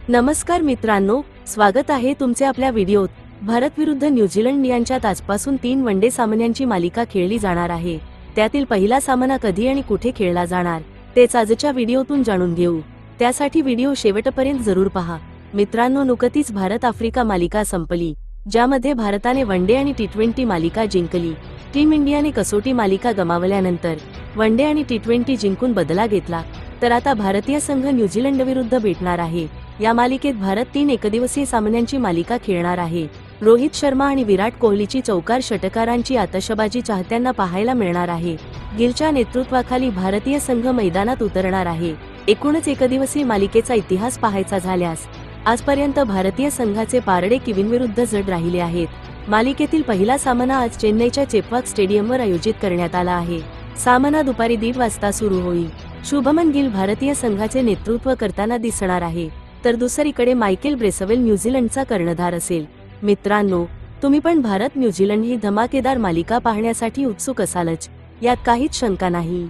नमस्कार मित्रांनो, स्वागत आहे तुमचे आपल्या व्हिडिओत। भारत विरुद्ध न्यूझीलंड यांच्यात आजपासून 3 वनडे सामन्यांची मालिका खेळली जाणार आहे। त्यातील पहिला सामना कधी आणि कुठे खेळला जाणार तेच आजच्या व्हिडिओतून जाणून घेऊ। त्यासाठी व्हिडिओ शेवटपर्यंत जरूर पहा। मित्रांनो, नुकतीच भारत आफ्रिका मालिका संपली, ज्यामध्ये भारताने वनडे आणि टी20 मालिका जिंकली। टीम इंडियाने कसोटी मालिका गमावल्यानंतर वनडे आणि टी20 जिंकून बदला घेतला, तर आता भारतीय संघ न्यूझीलंड विरुद्ध भेटणार आहे। या मालिकेत भारत 3 एकदिवसीय सामन्यांची मालिका खेळणार आहे। रोहित शर्मा आणि विराट कोहलीची चौकार षटकारांची आतषबाजी चाहत्यांना पाहायला मिळणार आहे। गिलच्या नेतृत्वाखाली भारतीय संघ मैदानात उतरणार आहे। एकूणच एकदिवसीय मालिकेचा इतिहास पाहायचा झाल्यास आजपर्यंत भारतीय संघाचे पारडे किवींविरुद्ध जड राहिले आहेत। मालिकेतील पहिला सामना आज चेन्नईच्या चेपॉक स्टेडियमवर आयोजित करण्यात आला आहे। सामना दुपारी 1:30 वाजता सुरू होईल। शुभमन गिल भारतीय संघाचे नेतृत्व करताना दिसणार आहे, तर दुसरीकडे मायकेल ब्रेसवेल न्यूझीलंडचा कर्णधार असेल। मित्रांनो, तुम्ही पण भारत न्यूझीलंड ही धमाकेदार मालिका पाहण्यासाठी उत्सुक असालच, यात काहीच शंका नाही।